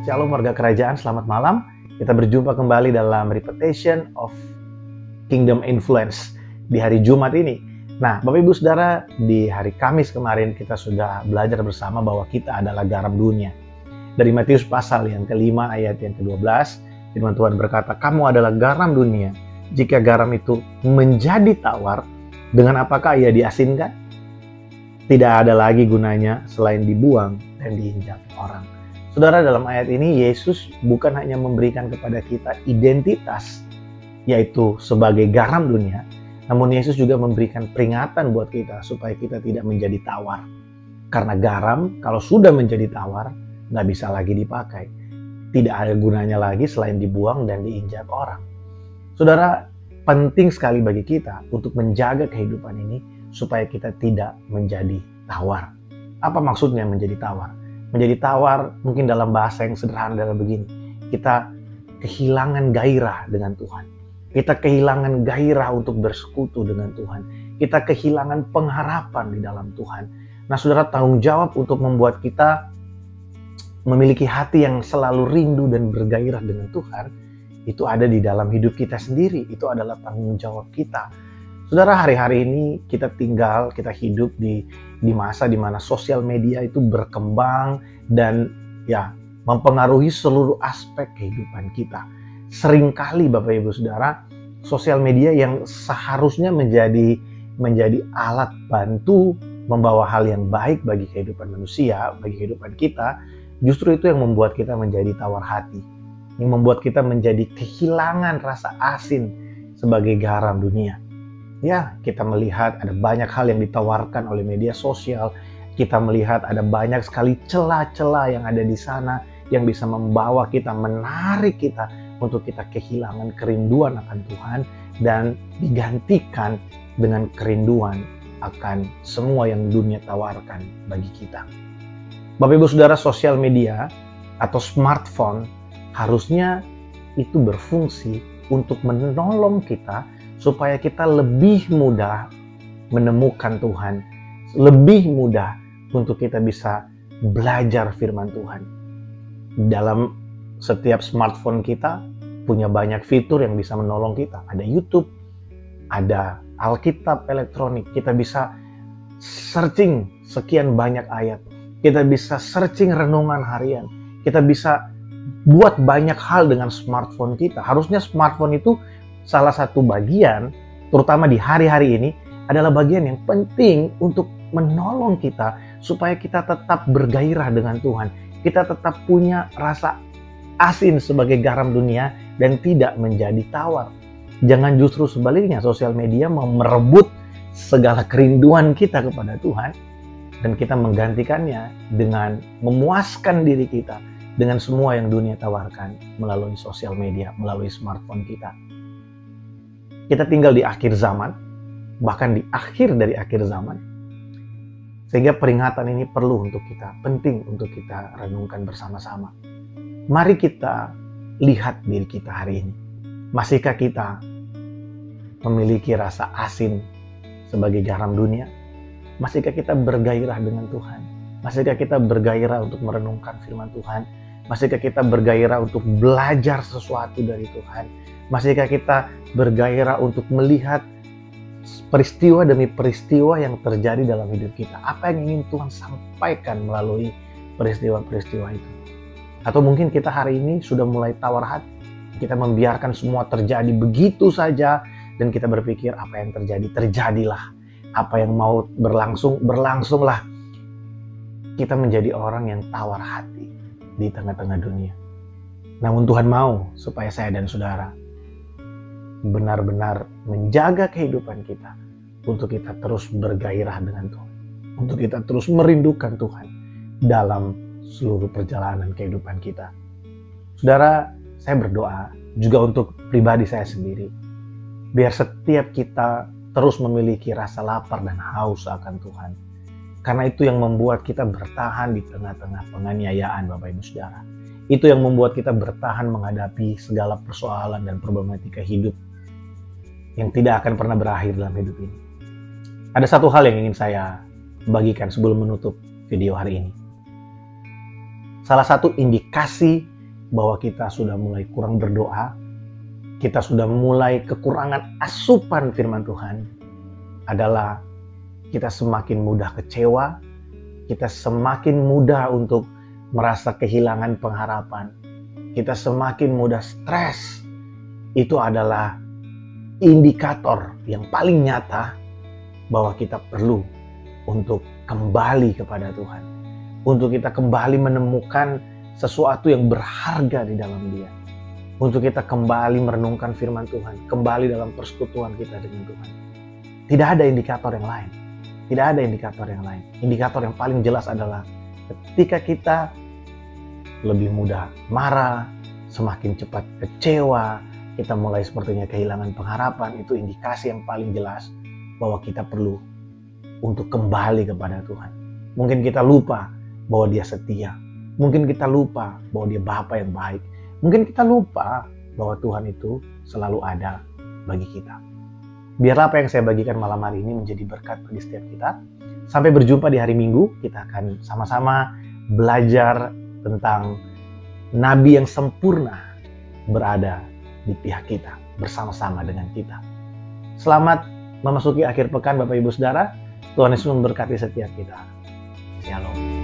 Shalom warga kerajaan, selamat malam. Kita berjumpa kembali dalam Repetition of Kingdom Influence di hari Jumat ini. Nah, Bapak Ibu Saudara, di hari Kamis kemarin kita sudah belajar bersama bahwa kita adalah garam dunia. Dari Matius pasal yang kelima ayat yang ke-12, firman Tuhan berkata, "Kamu adalah garam dunia. Jika garam itu menjadi tawar, dengan apakah ia diasinkan? Tidak ada lagi gunanya selain dibuang dan diinjak orang." Saudara, dalam ayat ini Yesus bukan hanya memberikan kepada kita identitas, yaitu sebagai garam dunia, namun Yesus juga memberikan peringatan buat kita supaya kita tidak menjadi tawar. Karena garam kalau sudah menjadi tawar, nggak bisa lagi dipakai. Tidak ada gunanya lagi selain dibuang dan diinjak orang. Saudara, penting sekali bagi kita untuk menjaga kehidupan ini supaya kita tidak menjadi tawar. Apa maksudnya menjadi tawar? Menjadi tawar mungkin dalam bahasa yang sederhana adalah begini. Kita kehilangan gairah dengan Tuhan. Kita kehilangan gairah untuk bersekutu dengan Tuhan. Kita kehilangan pengharapan di dalam Tuhan. Nah, saudara, tanggung jawab untuk membuat kita memiliki hati yang selalu rindu dan bergairah dengan Tuhan, itu ada di dalam hidup kita sendiri. Itu adalah tanggung jawab kita. Saudara, hari-hari ini kita hidup di masa di mana sosial media itu berkembang dan mempengaruhi seluruh aspek kehidupan kita. Seringkali Bapak Ibu Saudara, sosial media yang seharusnya menjadi alat bantu membawa hal yang baik bagi kehidupan manusia, bagi kehidupan kita, justru itu yang membuat kita menjadi tawar hati, yang membuat kita menjadi kehilangan rasa asin sebagai garam dunia. Ya, kita melihat ada banyak hal yang ditawarkan oleh media sosial. Kita melihat ada banyak sekali celah-celah yang ada di sana yang bisa membawa kita, menarik kita untuk kita kehilangan kerinduan akan Tuhan dan digantikan dengan kerinduan akan semua yang dunia tawarkan bagi kita. Bapak Ibu Saudara, sosial media atau smartphone harusnya itu berfungsi untuk menolong kita supaya kita lebih mudah menemukan Tuhan, lebih mudah untuk kita bisa belajar firman Tuhan. Dalam setiap smartphone kita punya banyak fitur yang bisa menolong kita. Ada YouTube, ada Alkitab elektronik, kita bisa searching sekian banyak ayat, kita bisa searching renungan harian, kita bisa buat banyak hal dengan smartphone kita. Harusnya smartphone itu salah satu bagian, terutama di hari-hari ini, adalah bagian yang penting untuk menolong kita supaya kita tetap bergairah dengan Tuhan. Kita tetap punya rasa asin sebagai garam dunia dan tidak menjadi tawar. Jangan justru sebaliknya, sosial media mau merebut segala kerinduan kita kepada Tuhan dan kita menggantikannya dengan memuaskan diri kita dengan semua yang dunia tawarkan melalui sosial media, melalui smartphone kita. Kita tinggal di akhir zaman, bahkan di akhir dari akhir zaman. Sehingga peringatan ini perlu untuk kita, penting untuk kita renungkan bersama-sama. Mari kita lihat diri kita hari ini. Masihkah kita memiliki rasa asin sebagai garam dunia? Masihkah kita bergairah dengan Tuhan? Masihkah kita bergairah untuk merenungkan firman Tuhan? Masihkah kita bergairah untuk belajar sesuatu dari Tuhan? Masihkah kita bergairah untuk melihat peristiwa demi peristiwa yang terjadi dalam hidup kita? Apa yang ingin Tuhan sampaikan melalui peristiwa-peristiwa itu? Atau mungkin kita hari ini sudah mulai tawar hati. Kita membiarkan semua terjadi begitu saja dan kita berpikir apa yang terjadi, terjadilah. Apa yang mau berlangsung, berlangsunglah. Kita menjadi orang yang tawar hati di tengah-tengah dunia. Namun Tuhan mau supaya saya dan saudara benar-benar menjaga kehidupan kita untuk kita terus bergairah dengan Tuhan, untuk kita terus merindukan Tuhan dalam seluruh perjalanan kehidupan kita. Saudara, saya berdoa juga untuk pribadi saya sendiri, biar setiap kita terus memiliki rasa lapar dan haus akan Tuhan, karena itu yang membuat kita bertahan di tengah-tengah penganiayaan, Bapak Ibu Saudara. Itu yang membuat kita bertahan menghadapi segala persoalan dan problematika hidup yang tidak akan pernah berakhir dalam hidup ini. Ada satu hal yang ingin saya bagikan sebelum menutup video hari ini. Salah satu indikasi bahwa kita sudah mulai kurang berdoa, kita sudah mulai kekurangan asupan firman Tuhan, adalah kita semakin mudah kecewa, kita semakin mudah untuk merasa kehilangan pengharapan, kita semakin mudah stres. Itu adalah indikator yang paling nyata bahwa kita perlu untuk kembali kepada Tuhan, untuk kita kembali menemukan sesuatu yang berharga di dalam Dia, untuk kita kembali merenungkan firman Tuhan, kembali dalam persekutuan kita dengan Tuhan. Tidak ada indikator yang lain. Tidak ada indikator yang lain. Indikator yang paling jelas adalah ketika kita lebih mudah marah, semakin cepat kecewa, kita mulai sepertinya kehilangan pengharapan, itu indikasi yang paling jelas bahwa kita perlu untuk kembali kepada Tuhan. Mungkin kita lupa bahwa Dia setia. Mungkin kita lupa bahwa Dia Bapa yang baik. Mungkin kita lupa bahwa Tuhan itu selalu ada bagi kita. Biarlah apa yang saya bagikan malam hari ini menjadi berkat bagi setiap kita. Sampai berjumpa di hari Minggu, kita akan sama-sama belajar tentang Nabi yang sempurna berada di pihak kita, bersama-sama dengan kita. Selamat memasuki akhir pekan Bapak Ibu Saudara. Tuhan Yesus memberkati setiap kita. Shalom.